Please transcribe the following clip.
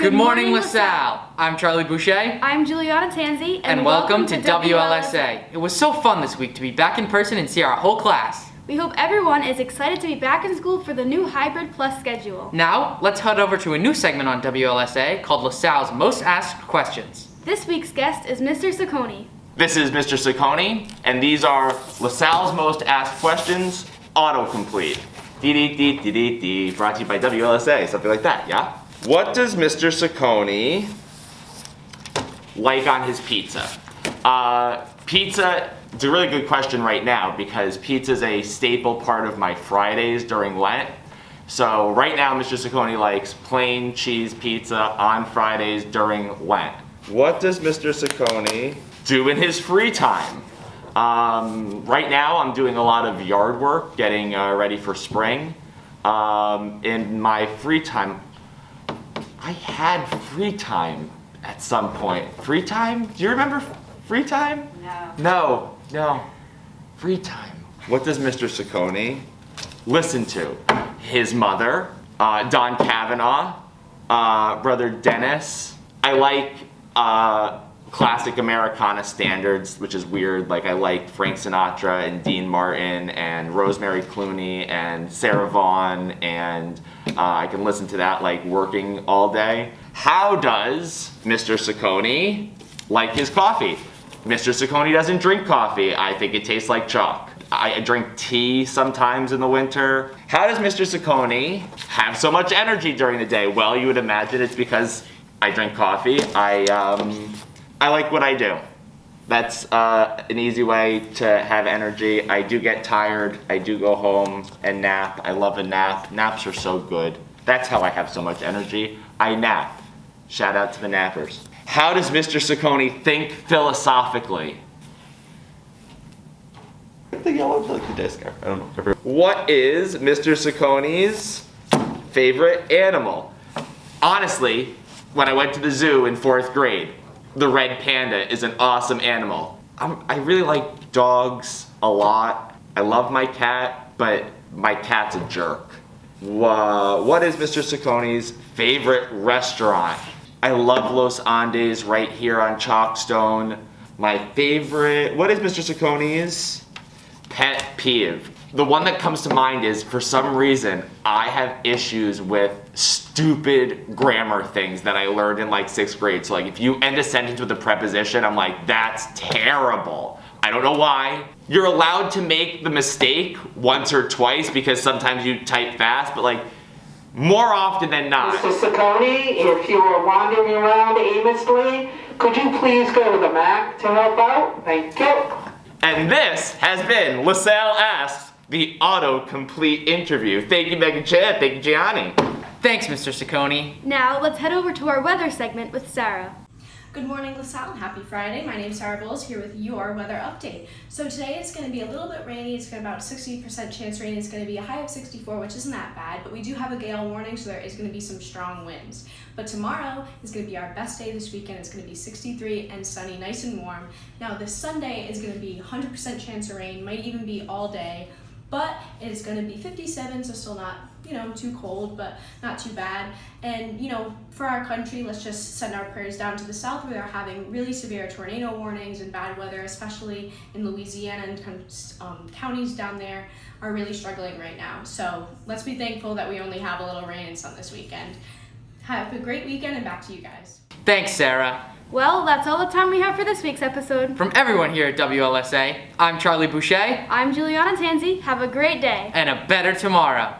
Good morning, LaSalle. I'm Charlie Boucher. I'm Juliana Tanzi. And welcome to WLSA. It was so fun this week to be back in person and see our whole class. We hope everyone is excited to be back in school for the new Hybrid Plus schedule. Now, let's head over to a new segment on WLSA called LaSalle's Most Asked Questions. This week's guest is Mr. Saccone. This is Mr. Saccone, and these are LaSalle's Most Asked Questions, autocomplete. Dee-dee-dee-dee-dee-dee, brought to you by WLSA, something like that, yeah? What does Mr. Saccone like on his pizza? Pizza, it's a really good question right now because pizza is a staple part of my Fridays during Lent. So right now, Mr. Saccone likes plain cheese pizza on Fridays during Lent. What does Mr. Saccone do in his free time? Right now, I'm doing a lot of yard work, getting ready for spring. In my free time, I had free time at some point. Free time? Do you remember free time? No. No. Free time. What does Mr. Saccone listen to? His mother, Don Cavanaugh, brother Dennis. I like classic Americana standards, which is weird. Like I like Frank Sinatra and Dean Martin and Rosemary Clooney and Sarah Vaughan, and I can listen to that like working all day. How does Mr. Saccone like his coffee? Mr. Saccone doesn't drink coffee. I think it tastes like chalk. I drink tea sometimes in the winter. How does Mr. Saccone have so much energy during the day? Well, you would imagine it's because I drink coffee. I like what I do. That's an easy way to have energy. I do get tired. I do go home and nap. I love a nap. Naps are so good. That's how I have so much energy. I nap. Shout out to the nappers. How does Mr. Saccone think philosophically? The yellow like the disc. I don't know. What is Mr. Saccone's favorite animal? Honestly, when I went to the zoo in 4th grade, the red panda is an awesome animal. I really like dogs a lot. I love my cat, but my cat's a jerk. What is Mr. Saccone's favorite restaurant? I love Los Andes right here on Chalkstone. My favorite, what is Mr. Saccone's pet peeve? The one that comes to mind is, for some reason, I have issues with stupid grammar things that I learned in like 6th grade. So like if you end a sentence with a preposition, I'm like, that's terrible. I don't know why. You're allowed to make the mistake once or twice because sometimes you type fast, but like more often than not. Mr. Saccone, if you are wandering around aimlessly, could you please go to the Mac to help out? Thank you. And this has been LaSalle Asks, the autocomplete interview. Thank you, Megan Chad. Thank you, Gianni. Thanks, Mr. Saccone. Now, let's head over to our weather segment with Sarah. Good morning, LaSalle, and happy Friday. My name is Sarah Bowles here with your weather update. So today it's going to be a little bit rainy. It's going to be about 60% chance rain. It's going to be a high of 64, which isn't that bad, but we do have a gale warning, so there is going to be some strong winds. But tomorrow is going to be our best day this weekend. It's going to be 63 and sunny, nice and warm. Now this Sunday is going to be 100% chance of rain, might even be all day, but it is going to be 57, so still not, too cold, but not too bad. And, for our country, let's just send our prayers down to the south where they're having really severe tornado warnings and bad weather, especially in Louisiana and counties down there are really struggling right now. So let's be thankful that we only have a little rain and sun this weekend. Have a great weekend, and back to you guys. Thanks, Sarah. Well, that's all the time we have for this week's episode. From everyone here at WLSA, I'm Charlie Boucher. I'm Juliana Tanzi. Have a great day. And a better tomorrow.